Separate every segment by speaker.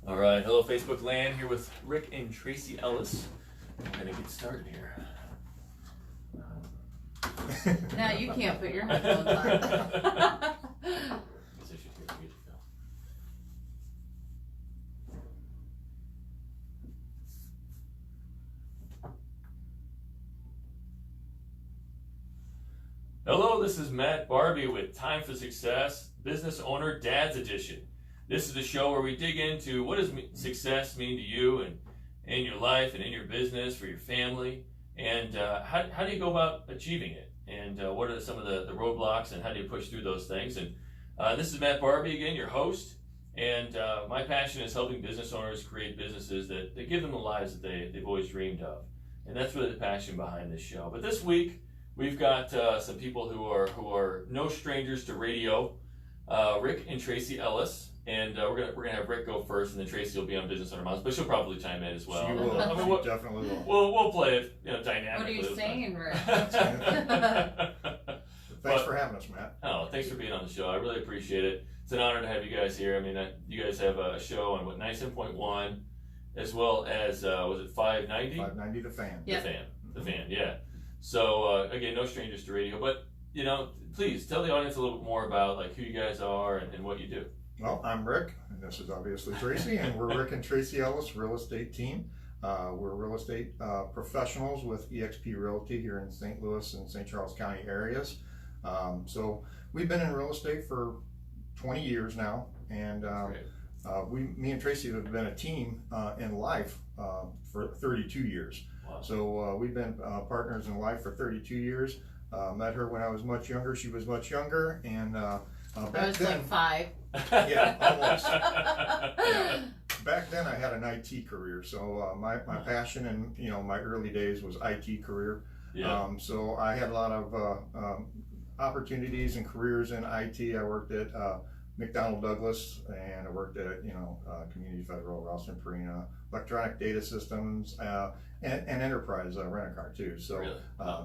Speaker 1: All right, hello Facebook land, here with Rick and Tracy Ellis. We're gonna get started here.
Speaker 2: Now you can't put your headphones on.
Speaker 1: Hello, this is Matt Barbie with Time for Success, Business Owner Dad's Edition. This is the show where we dig into what does success mean to you and in your life and in your business, for your family, and how do you go about achieving it? And what are some of the roadblocks and how do you push through those things? And this is Matt Barbie again, your host. And my passion is helping business owners create businesses that give them the lives that they've always dreamed of. And that's really the passion behind this show. But this week, we've got some people who are no strangers to radio, Rick and Tracy Ellis. And we're gonna have Rick go first, and then Tracy will be on Business Owner Moms, but she'll probably chime in as well.
Speaker 3: She will.
Speaker 1: I mean,
Speaker 3: She definitely will.
Speaker 1: We'll play it, dynamically.
Speaker 2: What are you saying, Rick?
Speaker 3: Thanks for having us, Matt.
Speaker 1: Oh, thanks for being on the show. I really appreciate it. It's an honor to have you guys here. I mean, you guys have a show on 97.1, as well as was it 590?
Speaker 3: 590 The Fan.
Speaker 2: Yep.
Speaker 1: The fan, yeah. So again, no strangers to radio, but please tell the audience a little bit more about who you guys are and what you do.
Speaker 3: Well, I'm Rick, and this is obviously Tracy, and we're Rick and Tracy Ellis Real Estate Team. We're real estate professionals with eXp Realty here in St. Louis and St. Charles County areas. So we've been in real estate for 20 years now, and me and Tracy have been a team in life for 32 years.
Speaker 1: Wow.
Speaker 3: So we've been partners in life for 32 years. Met her when I was much younger. She was much younger, and
Speaker 2: I was like 5.
Speaker 3: Yeah, almost. Yeah. Back then, I had an IT career, so my passion in my early days was IT career.
Speaker 1: Yeah.
Speaker 3: So I had a lot of opportunities and careers in IT. I worked at McDonnell Douglas, and I worked at Community Federal, Ralston Purina, Electronic Data Systems, and Enterprise Rent-A-Car too. So
Speaker 1: Really?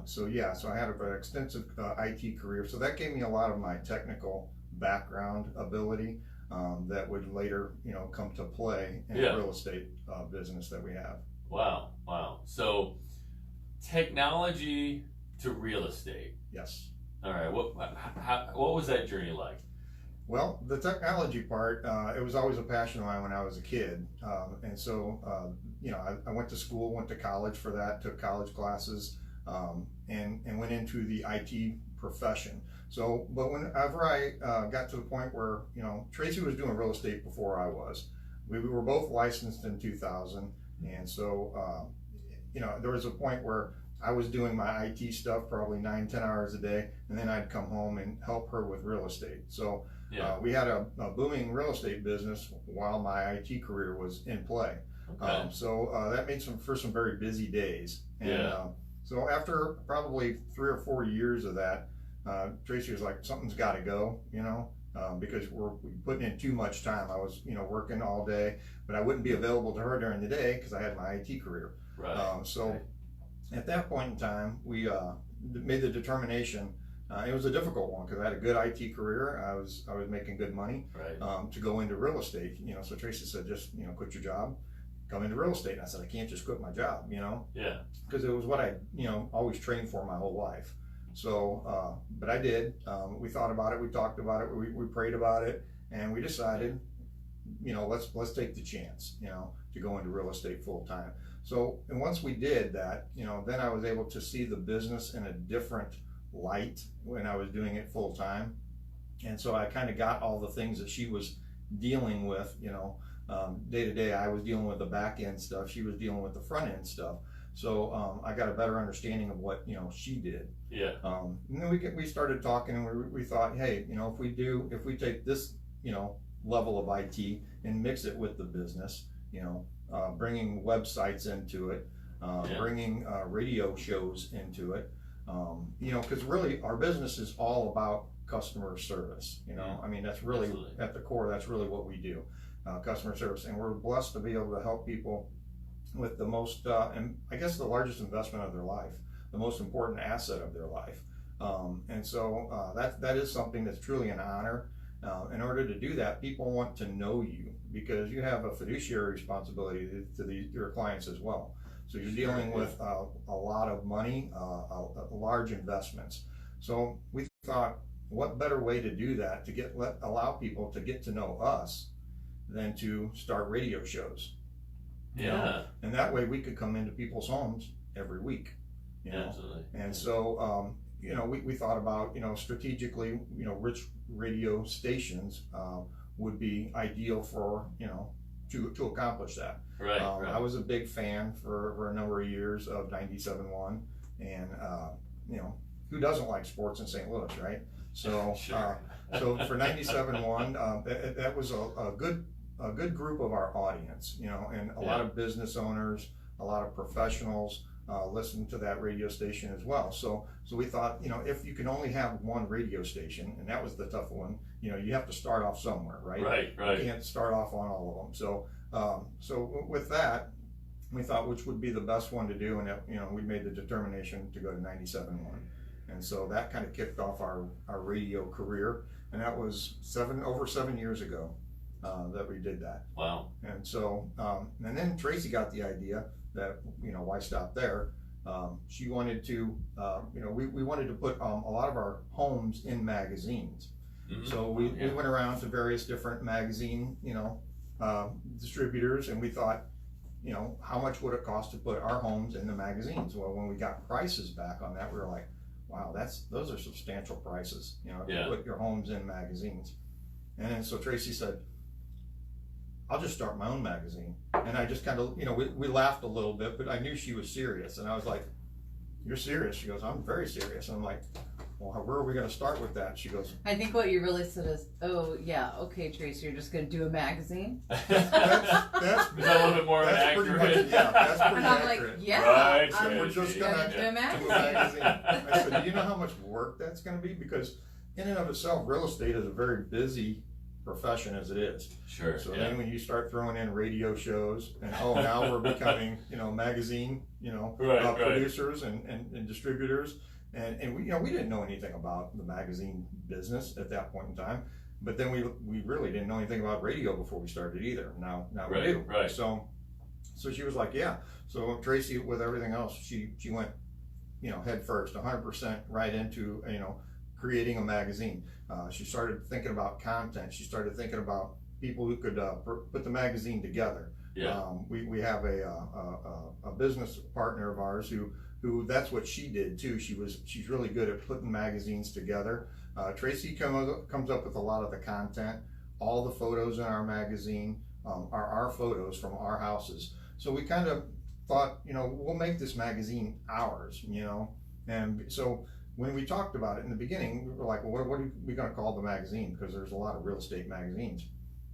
Speaker 3: So I had an extensive IT career. So that gave me a lot of my technical background ability that would later come to play in the real estate business that we have.
Speaker 1: Wow. So technology to real estate.
Speaker 3: Yes.
Speaker 1: All right. What was that journey like?
Speaker 3: Well, the technology part, it was always a passion of mine when I was a kid. And so, I went to school, went to college for that, took college classes, and went into the IT profession. So, but whenever I got to the point where, Tracy was doing real estate before I was. We were both licensed in 2000. And so, there was a point where I was doing my IT stuff probably 9-10 hours a day, and then I'd come home and help her with real estate. So we had a booming real estate business while my IT career was in play.
Speaker 1: Okay.
Speaker 3: So that made for some very busy days. And so after probably 3 or 4 years of that, Tracy was like, something's got to go, because we're putting in too much time. I was, working all day, but I wouldn't be available to her during the day because I had my IT career.
Speaker 1: Right.
Speaker 3: At that point in time, we made the determination. It was a difficult one because I had a good IT career. I was making good money.
Speaker 1: Right.
Speaker 3: To go into real estate. So Tracy said, just quit your job, come into real estate. And I said, I can't just quit my job.
Speaker 1: Yeah.
Speaker 3: Because it was what I always trained for my whole life. So, but I did. We thought about it. We talked about it. We prayed about it, and we decided, let's take the chance, to go into real estate full time. So, and once we did that, then I was able to see the business in a different light when I was doing it full time. And so I kind of got all the things that she was dealing with, day to day. I was dealing with the back end stuff. She was dealing with the front end stuff. So I got a better understanding of what, she did.
Speaker 1: Yeah.
Speaker 3: And then we started talking, and we thought, hey, if we take this, level of IT and mix it with the business, bringing websites into it, bringing radio shows into it, because really our business is all about customer service. I mean, that's really
Speaker 1: Absolutely.
Speaker 3: At the core, that's really what we do, customer service. And we're blessed to be able to help people with the most, and I guess the largest investment of their life, the most important asset of their life. And so that is something that's truly an honor. In order to do that, people want to know you because you have a fiduciary responsibility to your clients as well. So you're dealing with a lot of money, large investments. So we thought, what better way to do that to allow people to get to know us than to start radio shows? You know? And that way we could come into people's homes every week. You know?
Speaker 1: Absolutely.
Speaker 3: And so you know, we thought about, you know, strategically, you know, which radio stations would be ideal for, you know, to accomplish that.
Speaker 1: Right,
Speaker 3: I was a big fan for a number of years of 97.1, and you know, who doesn't like sports in St. Louis, right? So so for 97.1, that was a good group of our audience, you know, and a lot of business owners, a lot of professionals listen to that radio station as well. So we thought, you know, if you can only have one radio station, and that was the tough one, you know, you have to start off somewhere, right?
Speaker 1: Right.
Speaker 3: You can't start off on all of them. So with that, we thought which would be the best one to do, and you know, we made the determination to go to 97.1, and so that kind of kicked off our radio career, and that was over 7 years ago that we did that.
Speaker 1: Wow.
Speaker 3: And so and then Tracy got the idea that, you know, why stop there? She wanted to, you know, we wanted to put a lot of our homes in magazines. Mm-hmm. So we went around to various different magazine, you know, distributors, and we thought, you know, how much would it cost to put our homes in the magazines? Well, when we got prices back on that, we were like, wow, those are substantial prices, you know, to put your homes in magazines. And then so Tracy said, I'll just start my own magazine. And I just kind of, you know, we laughed a little bit, but I knew she was serious. And I was like, you're serious? She goes, I'm very serious. And I'm like, well, where are we going to start with that? She goes,
Speaker 2: I think what you really said is, oh yeah, okay, Tracy, you're just going to do a magazine.
Speaker 1: Is that a little bit more accurate?
Speaker 3: That's pretty
Speaker 2: and I'm
Speaker 3: accurate.
Speaker 2: like, yeah,
Speaker 1: right,
Speaker 3: we're just going to
Speaker 2: do a magazine.
Speaker 3: I said, do you know how much work that's going to be? Because in and of itself, real estate is a very busy profession as it is.
Speaker 1: Sure.
Speaker 3: So then when you start throwing in radio shows, and now we're becoming, you know, magazine, you know, producers and distributors, and we, you know, we didn't know anything about the magazine business at that point in time, but then we really didn't know anything about radio before we started either. Now we do.
Speaker 1: Right.
Speaker 3: So she was like, yeah. So Tracy, with everything else, she went, you know, head first, 100% right into, you know, creating a magazine. She started thinking about content. She started thinking about people who could put the magazine together. Yeah. We have a business partner of ours who that's what she did too. She's really good at putting magazines together. Tracy comes up with a lot of the content. All the photos in our magazine are our photos from our houses. So we kind of thought, you know, we'll make this magazine ours, you know. And so when we talked about it in the beginning, we were like, well, what are we going to call the magazine? Because there's a lot of real estate magazines.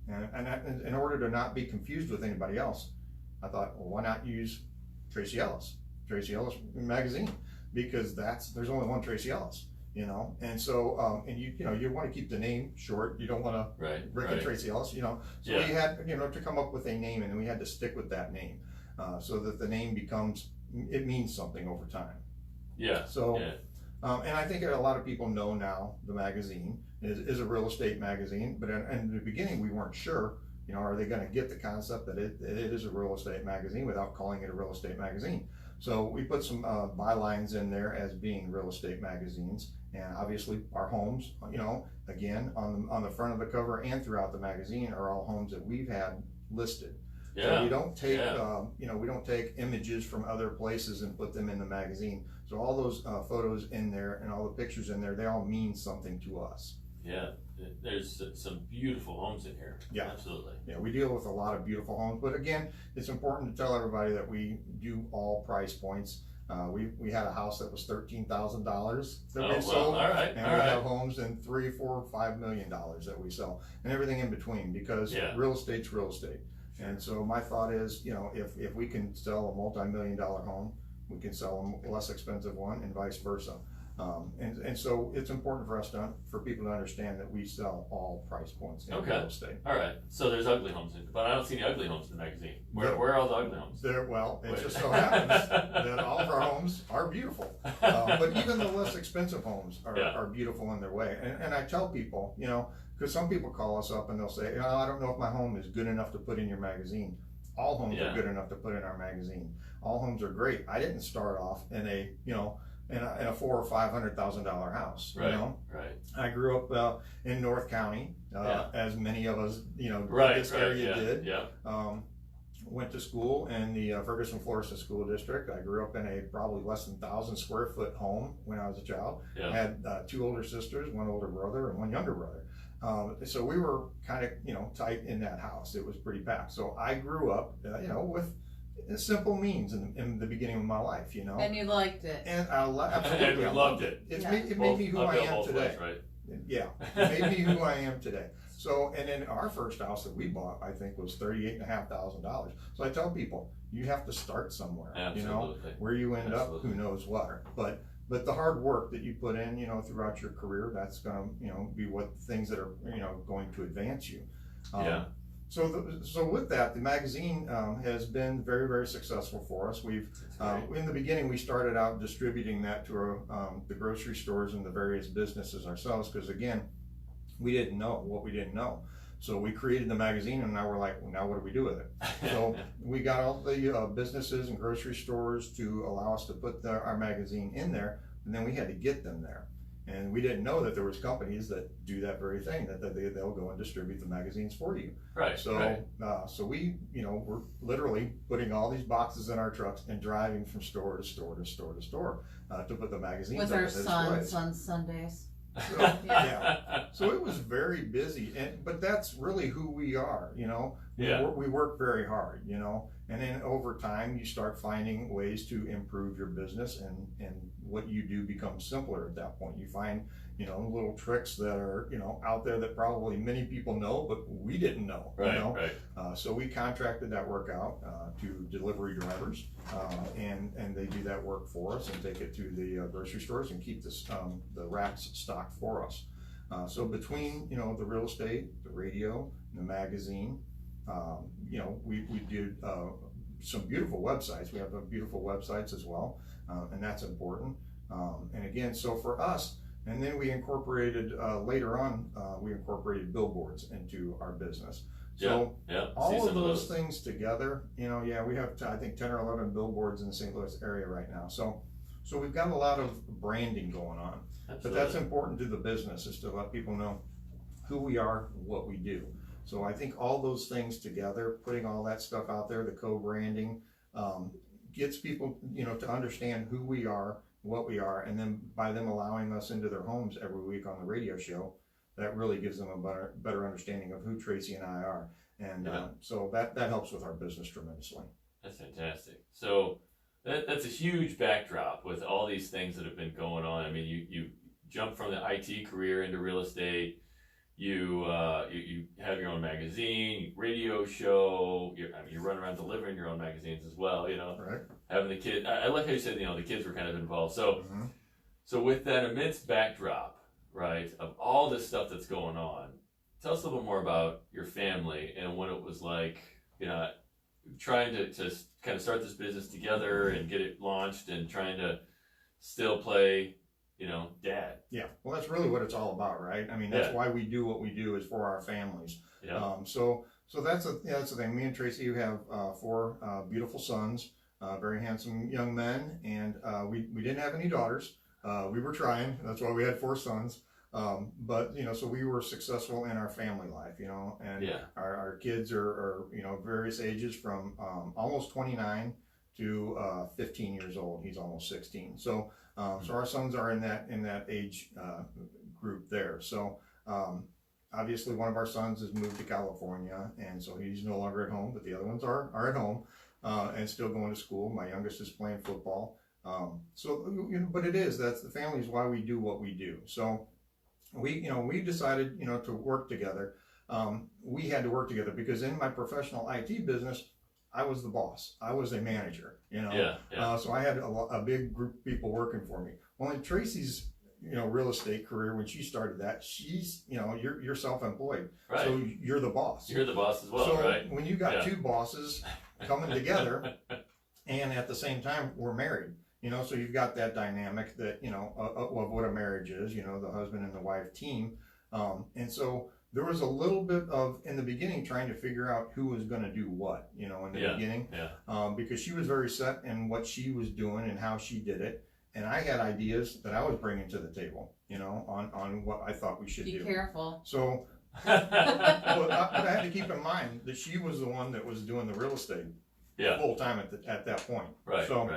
Speaker 3: And in order to not be confused with anybody else, I thought, well, why not use Tracy Ellis magazine? Because there's only one Tracy Ellis, you know. And so, and you know, you want to keep the name short. You don't want to Rick and Tracy Ellis, you know. So we had, you know, to come up with a name, and we had to stick with that name so that the name it means something over time. Yeah. So. Yeah. And I think a lot of people know now the magazine is a real estate magazine, but in the beginning we weren't sure, you know, are they going to get the concept that it is a real estate magazine without calling it a real estate magazine? So we put some bylines in there as being real estate magazines, and obviously our homes, you know, again on the front of the cover and throughout the magazine are all homes that we've had listed. So we don't take, you know, we don't take images from other places and put them in the magazine. So all those photos in there and all the pictures in there, they all mean something to us. Yeah,
Speaker 1: there's some beautiful homes in here.
Speaker 3: Yeah,
Speaker 1: absolutely.
Speaker 3: Yeah, we deal with a lot of beautiful homes, but again, it's important to tell everybody that we do all price points. We had a house that was $13,000 that we sold, and we have homes in $3, $4, $5 million that we sell, and everything in between, because real estate's real estate. And so my thought is, you know, if we can sell a multi-million-dollar home, we can sell a less expensive one, and vice versa. And so it's important for us for people to understand that we sell all price points in real estate.
Speaker 1: All right. So there's ugly homes, but I don't see any ugly homes in the magazine. Where are all the ugly homes?
Speaker 3: Well, it just so happens that all of our homes are beautiful. But even the less expensive homes are beautiful in their way. And I tell people, because some people call us up and they'll say, I don't know if my home is good enough to put in your magazine. All homes are good enough to put in our magazine. All homes are great. I didn't start off in a $400,000 or $500,000 house.
Speaker 1: Right.
Speaker 3: I grew up in North County, as many of us, this area did. Went to school in the Ferguson Florissant School District. I grew up in a probably less than 1,000 square foot home when I was a child. I had 2 older sisters, 1 older brother, and 1 younger brother. So we were kind of, tight in that house. It was pretty packed. So I grew up, with simple means in the beginning of my life,
Speaker 2: And you liked it.
Speaker 3: And I absolutely
Speaker 1: and we loved it.
Speaker 3: It made me who I am today.
Speaker 1: Ways, right?
Speaker 3: Yeah, it made me who I am today. So, and then our first house that we bought, I think, was $38,500. So I tell people, you have to start somewhere.
Speaker 1: Absolutely.
Speaker 3: Where you end up, who knows what. But the hard work that you put in, throughout your career, that's going to, be what things that are, going to advance you. So with that, the magazine has been very, very successful for us. We've in the beginning we started out distributing that to the grocery stores and the various businesses ourselves, because again, we didn't know what we didn't know. So we created the magazine, and now we're like, well, now what do we do with it? So we got all the businesses and grocery stores to allow us to put our magazine in there, and then we had to get them there. And we didn't know that there was companies that do that very thing, that they'll go and distribute the magazines for you.
Speaker 1: Right.
Speaker 3: So so we, we're literally putting all these boxes in our trucks and driving from store to store to store to store to put the magazines
Speaker 2: with
Speaker 3: up
Speaker 2: our
Speaker 3: on
Speaker 2: son's Sundays.
Speaker 3: So, so it was very busy, but that's really who we are. We work very hard, and then over time you start finding ways to improve your business, and what you do becomes simpler at that point. You find little tricks that are out there that probably many people know, but we didn't know. So we contracted that work out to delivery drivers, and they do that work for us and take it to the grocery stores and keep the racks stocked for us. So between the real estate, the radio, and the magazine, we did some beautiful websites. We have beautiful websites as well, and that's important. And again, so for us, and then we incorporated later on, we incorporated billboards into our business. So all of those things together, we have I think 10 or 11 billboards in the St. Louis area right now. So we've got a lot of branding going on. Absolutely. But that's important to the business, is to let people know who we are, what we do. So I think all those things together, putting all that stuff out there, the co-branding, gets people, to understand who we are, what we are, and then by them allowing us into their homes every week on the radio show, that really gives them a better understanding of who Tracy and I are. And so that helps with our business tremendously.
Speaker 1: That's fantastic. So that's a huge backdrop with all these things that have been going on. I mean, you jump from the IT career into real estate. You have your own magazine, radio show. You run around delivering your own magazines as well.
Speaker 3: Right.
Speaker 1: Having the kids. I like how you said the kids were kind of involved. So so with that immense backdrop, right, of all this stuff that's going on, tell us a little bit more about your family and what it was like. Trying to kind of start this business together and get it launched, and trying to still play. Dad. Yeah,
Speaker 3: well, that's really what it's all about, right? I mean, that's why we do what we do, is for our families. So that's the thing. Me and Tracy have 4 beautiful sons, very handsome young men, and we didn't have any daughters. We were trying. That's why we had 4 sons. But so we were successful in our family life, and our kids are various ages from almost 29 to 15 years old. He's almost 16. So our sons are in that age group there. So obviously one of our sons has moved to California, and so he's no longer at home, but the other ones are at home and still going to school. My youngest is playing football. But that's the family is why we do what we do. So we decided to work together. We had to work together because in my professional IT business, I was the boss. I was a manager, you know.
Speaker 1: Yeah.
Speaker 3: So I had a big group of people working for me. Well, in Tracy's, real estate career, when she started that, she's, you're self-employed.
Speaker 1: Right.
Speaker 3: So you're the boss.
Speaker 1: You're the boss as well,
Speaker 3: so
Speaker 1: right?
Speaker 3: When you got two bosses coming together and at the same time we're married, so you've got that dynamic that, of what a marriage is, the husband and the wife team. And so there was a little bit of, in the beginning, trying to figure out who was going to do what, in the beginning, because she was very set in what she was doing and how she did it. And I had ideas that I was bringing to the table, on what I thought we should do.
Speaker 2: Be careful.
Speaker 3: So, but I had to keep in mind that she was the one that was doing the real estate full time at that point.
Speaker 1: Right.
Speaker 3: So,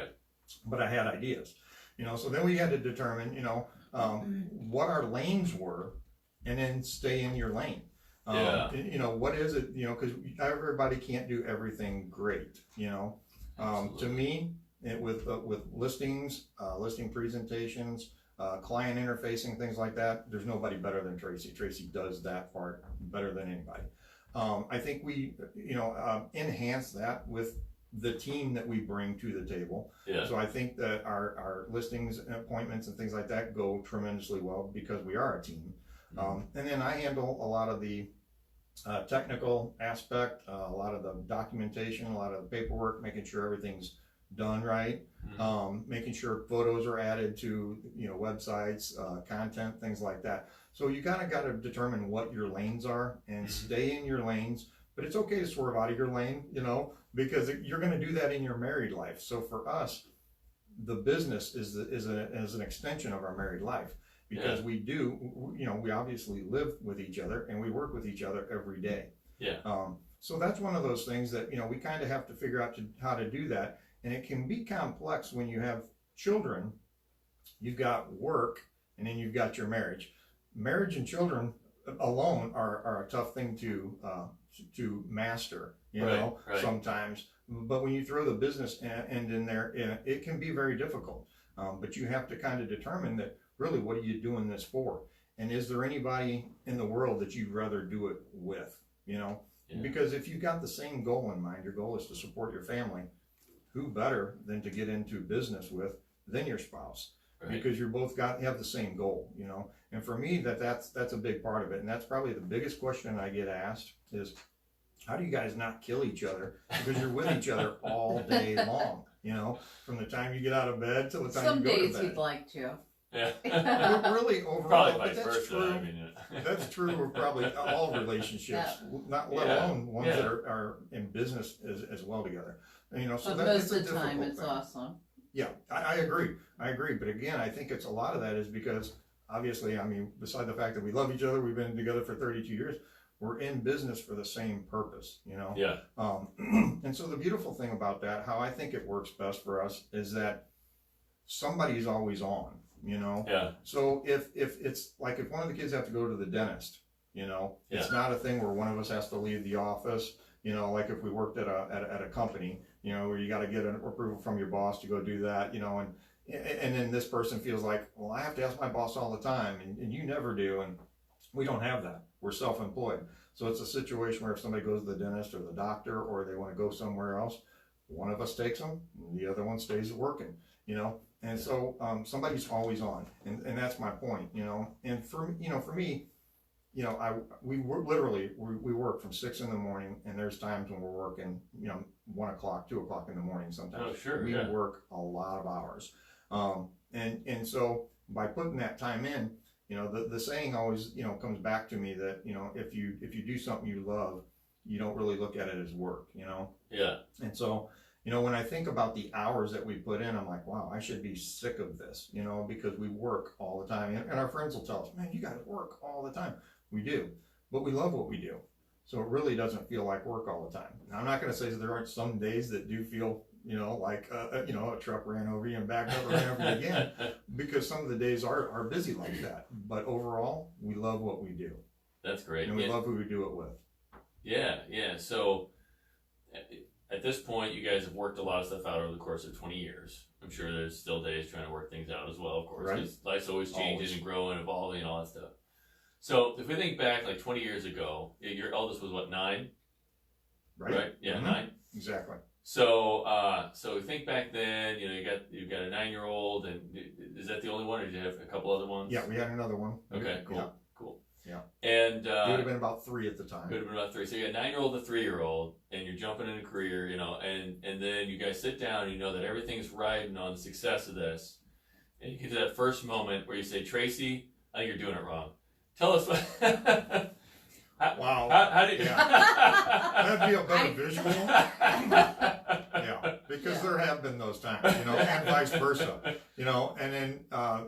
Speaker 3: but I had ideas, so then we had to determine, what our lanes were, and then stay in your lane. What is it, because everybody can't do everything great, to me, with listings, listing presentations, client interfacing, things like that, there's nobody better than Tracy. Tracy does that part better than anybody. I think we, enhance that with the team that we bring to the table. So I think that our listings and appointments and things like that go tremendously well because we are a team. And then I handle a lot of the technical aspect, a lot of the documentation, a lot of the paperwork, making sure everything's done right, making sure photos are added to websites, content, things like that. So you kind of got to determine what your lanes are and stay in your lanes. But it's okay to swerve out of your lane, because you're going to do that in your married life. So for us, the business is an extension of our married life, because we obviously live with each other and we work with each other every day. So that's one of those things that, we kind of have to figure out how to do that. And it can be complex when you have children. You've got work, and then you've got your marriage. Marriage and children alone are a tough thing to master, sometimes. But when you throw the business end in there, it can be very difficult. But you have to kind of determine that, really, what are you doing this for? And is there anybody in the world that you'd rather do it with, Because if you've got the same goal in mind, your goal is to support your family, who better than to get into business with than your spouse? Because you're both have the same goal, And for me, that's a big part of it. And that's probably the biggest question I get asked is, how do you guys not kill each other? Because you're with each other all day long, from the time you get out of bed till the time
Speaker 2: Some
Speaker 3: you go to bed.
Speaker 2: days we'd like to.
Speaker 3: Really, overall,
Speaker 1: probably
Speaker 3: but that's
Speaker 1: versa,
Speaker 3: true. That's true of probably all relationships, not let alone ones that are in business as well together. So
Speaker 2: but most of the time, it's awesome.
Speaker 3: Yeah, I agree. But again, I think it's a lot of that is because, obviously, beside the fact that we love each other, we've been together for 32 years, we're in business for the same purpose, And so the beautiful thing about that, how I think it works best for us, is that somebody's always on, So if it's like, if one of the kids have to go to the dentist, it's not a thing where one of us has to leave the office, like if we worked at a company, where you got to get an approval from your boss to go do that, and then this person feels like, well, I have to ask my boss all the time, and you never do, and we don't have that. We're self-employed. So it's a situation where if somebody goes to the dentist or the doctor, or they want to go somewhere else, one of us takes them, and the other one stays working, and so somebody's always on, and that's my point, and for me, we work from 6 a.m, and there's times when we're working, 1 o'clock, 2 o'clock in the morning sometimes.
Speaker 1: Oh, sure.
Speaker 3: We work a lot of hours. And so by putting that time in, the saying always, comes back to me that, if you do something you love, you don't really look at it as work, And so, when I think about the hours that we put in, I'm like, wow, I should be sick of this, because we work all the time. And our friends will tell us, man, you guys work all the time. We do, but we love what we do. So it really doesn't feel like work all the time. Now, I'm not going to say that there aren't some days that do feel, like, a truck ran over you and backed up and ran over you again, because some of the days are busy like that. But overall, we love what we do.
Speaker 1: That's great.
Speaker 3: And we love who we do it with.
Speaker 1: Yeah. So at this point, you guys have worked a lot of stuff out over the course of 20 years. I'm sure there's still days trying to work things out as well, of course, because life's always changing and growing, evolving, and all that stuff. So if we think back like 20 years ago, your eldest was what, 9?
Speaker 3: Right?
Speaker 1: Yeah,
Speaker 3: Mm-hmm.
Speaker 1: 9.
Speaker 3: Exactly.
Speaker 1: So, so think back then. You know, you've got a 9-year-old, and is that the only one, or did you have a couple other ones?
Speaker 3: Yeah, we had another one.
Speaker 1: Okay, cool,
Speaker 3: Yeah.
Speaker 1: cool.
Speaker 3: Yeah.
Speaker 1: And
Speaker 3: it would have been about 3 at the time.
Speaker 1: It would have been about 3. So you got a 9-year-old, a 3-year-old, and you're jumping in a career, you know, and then you guys sit down and you know that everything's riding on the success of this, and you get to that first moment where you say, Tracy, I think you're doing it wrong. Tell us what.
Speaker 3: Wow.
Speaker 1: How did you?
Speaker 3: That'd be a better visual. Yeah, because there have been those times, you know, and vice versa, you know, and then,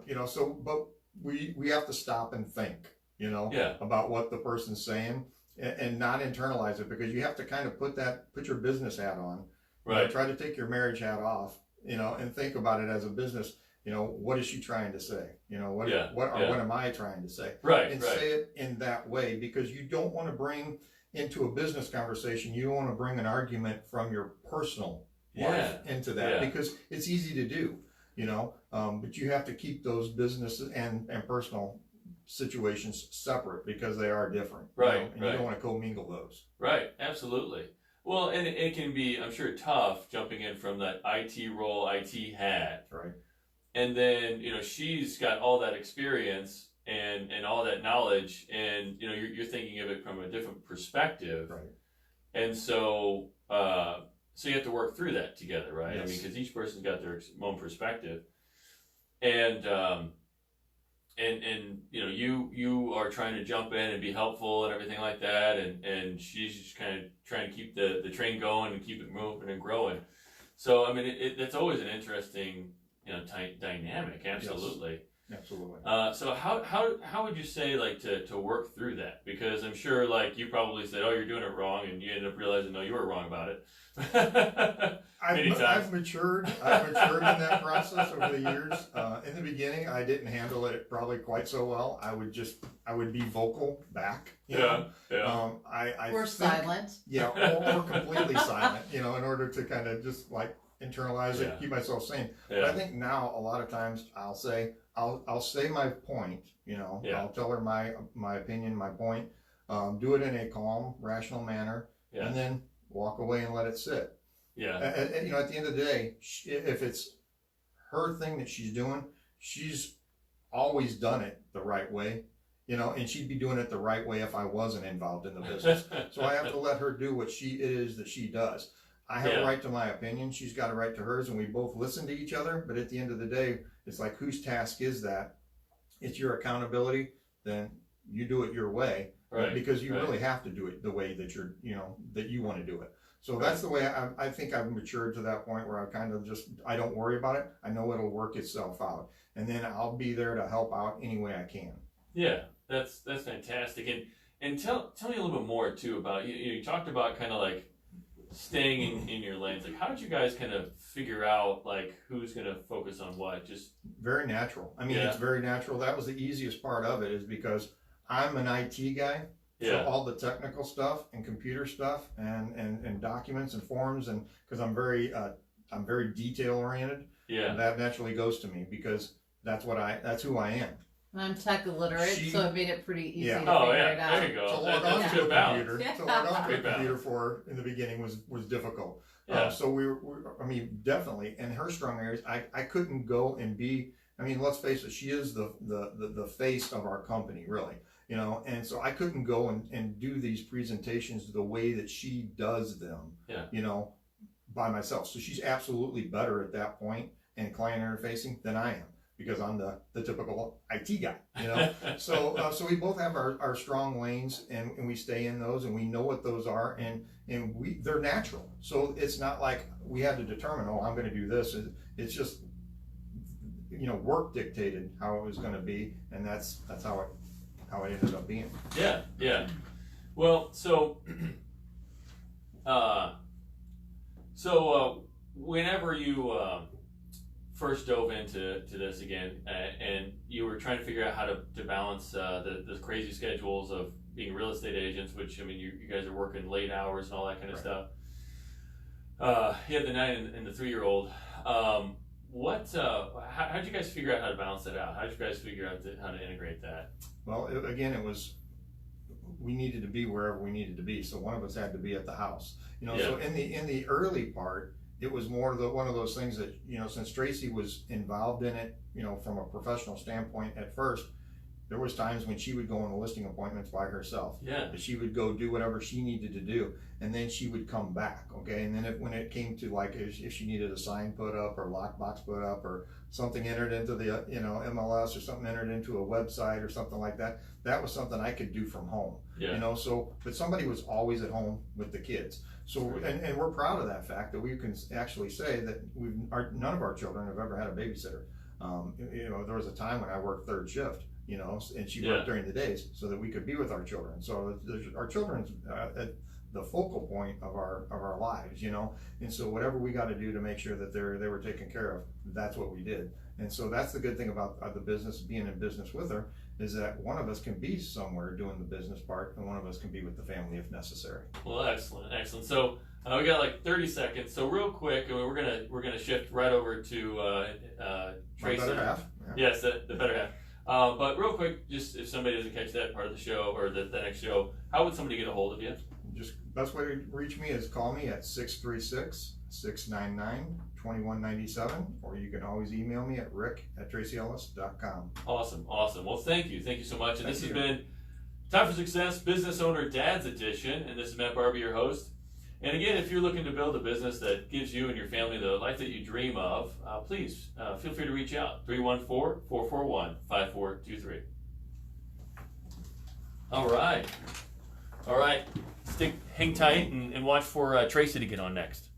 Speaker 3: you know, so, but we have to stop and think, you know, about what the person's saying and not internalize it, because you have to kind of put your business hat on, right? You know, try to take your marriage hat off, you know, and think about it as a business. You know, what is she trying to say? You know, what am I trying to say?
Speaker 1: Right.
Speaker 3: And say it in that way, because you don't want to bring into a business conversation, you don't want to bring an argument from your personal life into that, because it's easy to do, you know, but you have to keep those business and personal situations separate, because they are different.
Speaker 1: Right.
Speaker 3: You know? And you don't want to commingle those.
Speaker 1: Right. Absolutely. Well, and it can be, I'm sure, tough jumping in from that IT role, IT hat.
Speaker 3: Right.
Speaker 1: And then, you know, she's got all that experience and all that knowledge, and, you know, you're thinking of it from a different perspective.
Speaker 3: Right.
Speaker 1: And so, so you have to work through that together, right?
Speaker 3: Yes.
Speaker 1: I mean, because each person's got their own perspective. And you know, you are trying to jump in and be helpful and everything like that, and she's just kind of trying to keep the train going and keep it moving and growing. So, I mean, it's always an interesting, you know, dynamic. Absolutely.
Speaker 3: Yes. Absolutely.
Speaker 1: So how would you say, like, to work through that? Because I'm sure, like, you probably said, oh, you're doing it wrong, and you ended up realizing, no, you were wrong about it.
Speaker 3: I've matured in that process over the years. In the beginning, I didn't handle it probably quite so well. I would be vocal back. You know?
Speaker 2: Or silent.
Speaker 3: Yeah, or completely silent, you know, in order to kind of just like internalize it, keep myself sane. But I think now a lot of times I'll say my point, you know, I'll tell her my opinion, my point, do it in a calm, rational manner, and then walk away and let it sit. Yeah. And you know, at the end of the day, if it's her thing that she's doing, she's always done it the right way, you know, and she'd be doing it the right way if I wasn't involved in the business. So I have to let her do what it is that she does. I have a right to my opinion. She's got a right to hers, and we both listen to each other. But at the end of the day, it's like, whose task is that? It's your accountability. Then you do it your way, because you really have to do it the way that that you want to do it. So that's the way I think I've matured to that point where I kind of I don't worry about it. I know it'll work itself out, and then I'll be there to help out any way I can. Yeah,
Speaker 1: that's fantastic. And tell me a little bit more too about you talked about kind of like staying in your lanes. Like, how did you guys kind of figure out like who's going to focus on what? Just
Speaker 3: very natural. I mean, it's very natural. That was the easiest part of it, is because I'm an IT guy. So all the technical stuff and computer stuff and documents and forms, and because I'm very detail oriented. Yeah. That naturally goes to me, because that's who I am.
Speaker 2: I'm tech illiterate, so it made it pretty easy to figure it out.
Speaker 1: There you go.
Speaker 3: To log on to a computer for in the beginning was difficult. Yeah. So I mean, definitely. And her strong areas, I couldn't go and be. I mean, let's face it, she is the face of our company, really. You know, and so I couldn't go and do these presentations the way that she does them. Yeah. You know, by myself. So she's absolutely better at that point and client interfacing than I am, because I'm the typical IT guy, you know. So we both have our strong lanes, and we stay in those, and we know what those are, and they're natural. So it's not like we had to determine, oh, I'm going to do this. It's just, you know, work dictated how it was going to be, and that's how it ended up being.
Speaker 1: Yeah, yeah. Well, so whenever you first dove into this again, and you were trying to figure out how to balance the crazy schedules of being real estate agents, which, I mean, you guys are working late hours and all that kind of stuff. You had the 9 and the 3-year-old. How did you guys figure out how to balance that out? How did you guys figure out how to integrate that?
Speaker 3: Well, again, it was we needed to be wherever we needed to be. So one of us had to be at the house.
Speaker 1: Yeah.
Speaker 3: So in the early part, it was more one of those things that, since Tracy was involved in it, from a professional standpoint at first, there was times when she would go on the listing appointments by herself.
Speaker 1: Yeah.
Speaker 3: She would go do whatever she needed to do, and then she would come back. Okay. And then when it came to like if she needed a sign put up or lockbox put up or something entered into the MLS or something entered into a website or something like that, that was something I could do from home.
Speaker 1: Yeah.
Speaker 3: So but somebody was always at home with the kids. So and we're proud of that fact that we can actually say that none of our children have ever had a babysitter. There was a time when I worked third shift. And she worked during the days so that we could be with our children. So our children's at the focal point of our lives, and so whatever we got to do to make sure that they were taken care of, that's what we did. And so that's the good thing about the business, being in business with her, is that one of us can be somewhere doing the business part and one of us can be with the family if necessary.
Speaker 1: Well, excellent. So we got like 30 seconds. So real quick, we're gonna shift right over to Tracy.
Speaker 3: My better half.
Speaker 1: Yeah. Yes, the better half. But real quick, just if somebody doesn't catch that part of the show or the next show, how would somebody get a hold of you?
Speaker 3: Just best way to reach me is call me at 636-699-2197, or you can always email me at rick@tracyellis.com.
Speaker 1: Awesome. Well, thank you so much. And this has been Time for Success Business Owner Dad's Edition, and this is Matt Barbie, your host. And again, if you're looking to build a business that gives you and your family the life that you dream of, please feel free to reach out, 314-441-5423. All right. Hang tight and watch for Tracy to get on next.